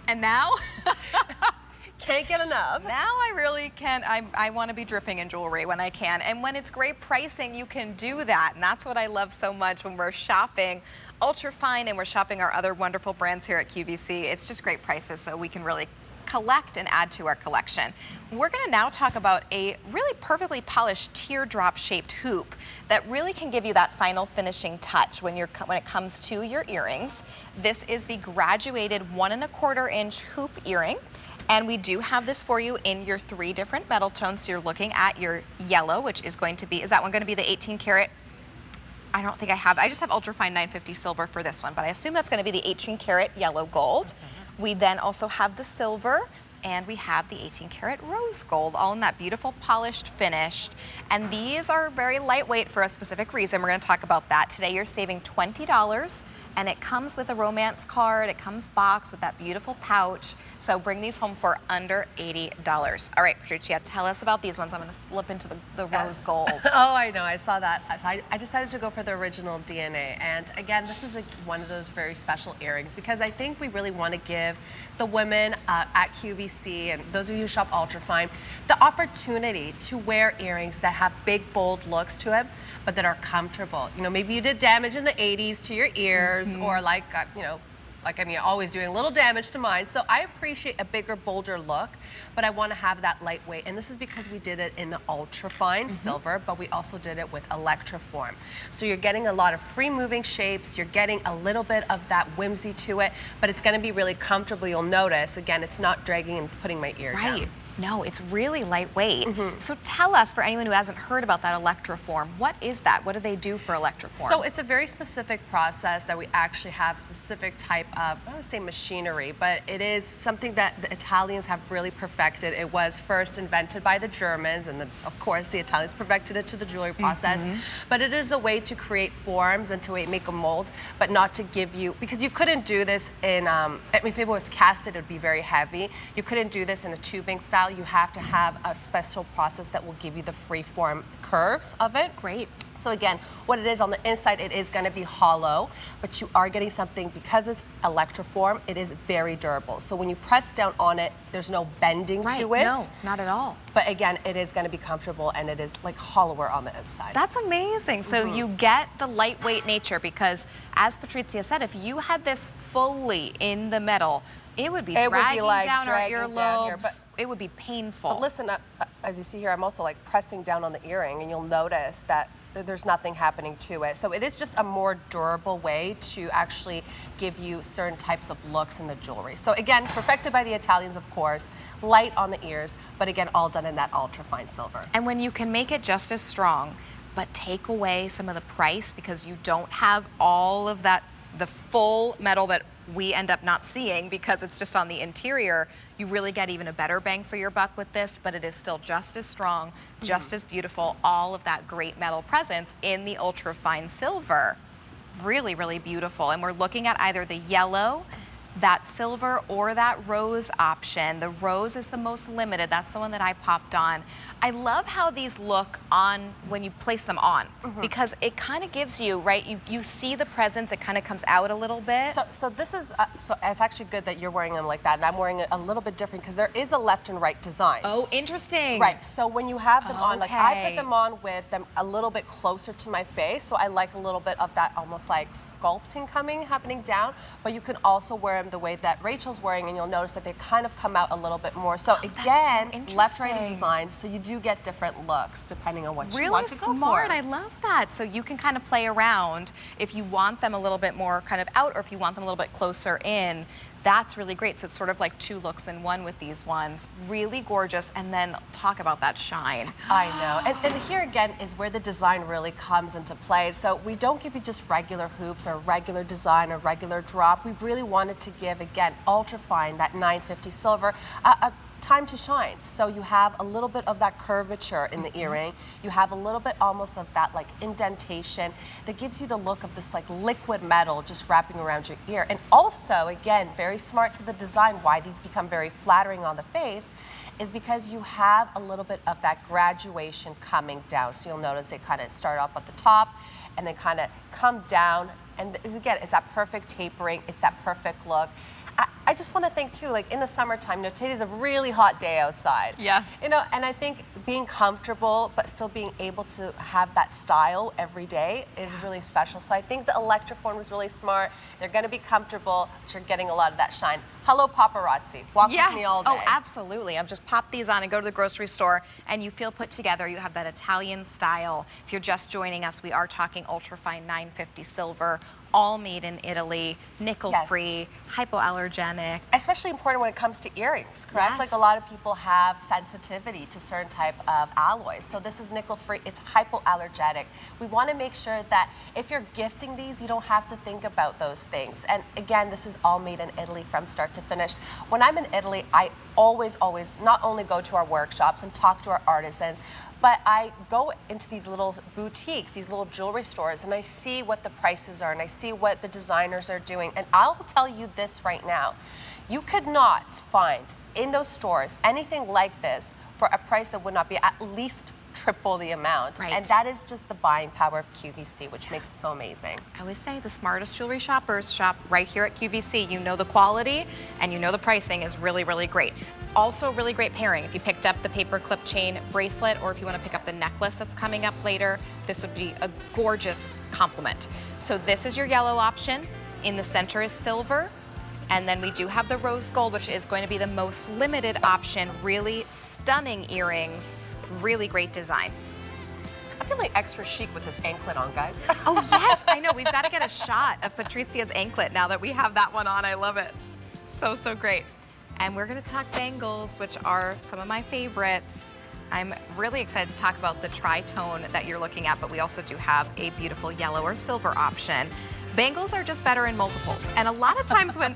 And now? Can't get enough. Now I really can. I want to be dripping in jewelry when I can. And when it's great pricing, you can do that. And that's what I love so much when we're shopping UltraFine and we're shopping our other wonderful brands here at QVC. It's just great prices, so we can really collect and add to our collection. We're going to now talk about a really perfectly polished teardrop-shaped hoop that really can give you that final finishing touch when it comes to your earrings. This is the graduated 1¼ inch hoop earring. And we do have this for you in your 3 different metal tones. So you're looking at your yellow, which is going to be, is that one going to be the 18 karat? I don't think I just have UltraFine 950 silver for this one, but I assume that's going to be the 18 karat yellow gold. We then also have the silver, and we have the 18 karat rose gold, all in that beautiful polished finished. And these are very lightweight for a specific reason. We're going to talk about that. Today you're saving $20, and it comes with a romance card. It comes boxed with that beautiful pouch. So bring these home for under $80. All right, Patricia, tell us about these ones. I'm going to slip into the rose gold. Oh, I know. I saw that. I decided to go for the original DNA. And again, this is one of those very special earrings because I think we really want to give the women at QVC and those of you who shop UltraFine the opportunity to wear earrings that have big, bold looks to it, but that are comfortable. You know, maybe you did damage in the 80s to your ears, or like, you know, like I'm always doing a little damage to mine. So I appreciate a bigger, bolder look, but I want to have that lightweight. And this is because we did it in the UltraFine Silver, but we also did it with electroformed. So you're getting a lot of free moving shapes. You're getting a little bit of that whimsy to it, but it's going to be really comfortable. You'll notice, again, it's not dragging and putting my ear down. No, it's really lightweight. So tell us, for anyone who hasn't heard about that electroform, what is that? What do they do for electroform? So it's a very specific process that we actually have specific type of, I don't want to say machinery, but it is something that the Italians have really perfected. It was first invented by the Germans, and of course the Italians perfected it to the jewelry process. But it is a way to create forms and to make a mold, but not to give you, because you couldn't do this in, I mean, if it was casted, it would be very heavy. You couldn't do this in a tubing style. You have to have a special process that will give you the free form curves of it. Great. So again, what it is on the inside, it is going to be hollow, but you are getting something, because it's electroform, it is very durable. So when you press down on it, there's no bending to it. No, not at all. But again, it is going to be comfortable, and it is like hollower on the inside. That's amazing. So you get the lightweight nature, because as Patricia said, if you had this fully in the metal, it would be dragging down our earlobes. It would be painful. But listen, as you see here, I'm also like pressing down on the earring, and you'll notice that there's nothing happening to it. So it is just a more durable way to actually give you certain types of looks in the jewelry. So again, perfected by the Italians, of course, light on the ears, but again, all done in that UltraFine silver. And when you can make it just as strong, but take away some of the price, because you don't have all of that, the full metal that we end up not seeing because it's just on the interior, you really get even a better bang for your buck with this, but it is still just as strong, just as beautiful, all of that great metal presence in the UltraFine silver. Really, really beautiful. And we're looking at either the yellow, that silver, or that rose option. The rose is the most limited. That's the one that I popped on. I love how these look on when you place them on, because it kind of gives you, right, you see the presence, it kind of comes out a little bit. So this is, so it's actually good that you're wearing them like that, and I'm wearing it a little bit different, because there is a left and right design. Oh, interesting. Right, so when you have them on, like I put them on with them a little bit closer to my face, so I like a little bit of that almost like sculpting happening down, but you can also wear them the way that Rachel's wearing, and you'll notice that they kind of come out a little bit more. So again, left, right, and design, so you do get different looks depending on what you want to go for. Really smart, I love that. So you can kind of play around if you want them a little bit more kind of out, or if you want them a little bit closer in. That's really great. So it's sort of like 2 looks in one with these ones. Really gorgeous. And then talk about that shine. I know. And here again is where the design really comes into play. So we don't give you just regular hoops or regular design or regular drop. We really wanted to give, again, UltraFine, that 950 silver, a time to shine. So you have a little bit of that curvature in the earring. You have a little bit almost of that like indentation that gives you the look of this like liquid metal just wrapping around your ear. And also, again, very smart to the design, why these become very flattering on the face, is because you have a little bit of that graduation coming down. So you'll notice they kind of start up at the top and they kind of come down. And again, it's that perfect tapering. It's that perfect look. I just want to think too, like in the summertime, today's a really hot day outside. Yes. And I think being comfortable, but still being able to have that style every day is really special. So I think the electroformed was really smart. They're going to be comfortable, but you're getting a lot of that shine. Hello, paparazzi. Walk with me all day. Oh, absolutely. I've just popped these on and go to the grocery store and you feel put together. You have that Italian style. If you're just joining us, we are talking UltraFine 950 Silver, all made in Italy, nickel-free, hypoallergenic. Especially important when it comes to earrings, correct? Yes. Like a lot of people have sensitivity to certain type of alloys. So this is nickel-free, it's hypoallergenic. We want to make sure that if you're gifting these, you don't have to think about those things. And again, this is all made in Italy from start to finish. When I'm in Italy, I always not only go to our workshops and talk to our artisans, but I go into these little boutiques, these little jewelry stores, and I see what the prices are and I see what the designers are doing. And I'll tell you this right now, you could not find in those stores anything like this for a price that would not be at least triple the amount. Right. And that is just the buying power of QVC, which makes it so amazing. I always say the smartest jewelry shoppers shop right here at QVC. You know the quality and you know the pricing is really, really great. Also really great pairing. If you picked up the paperclip chain bracelet or if you want to pick up the necklace that's coming up later, this would be a gorgeous complement. So this is your yellow option. In the center is silver. And then we do have the rose gold, which is going to be the most limited option. Really stunning earrings, really great design. I feel like extra chic with this anklet on, guys. Oh yes, I know. We've got to get a shot of Patrizia's anklet now that we have that one on. I love it. So, so great. And we're going to talk bangles, which are some of my favorites. I'm really excited to talk about the tri-tone that you're looking at, but we also do have a beautiful yellow or silver option. Bangles are just better in multiples. And a lot of times when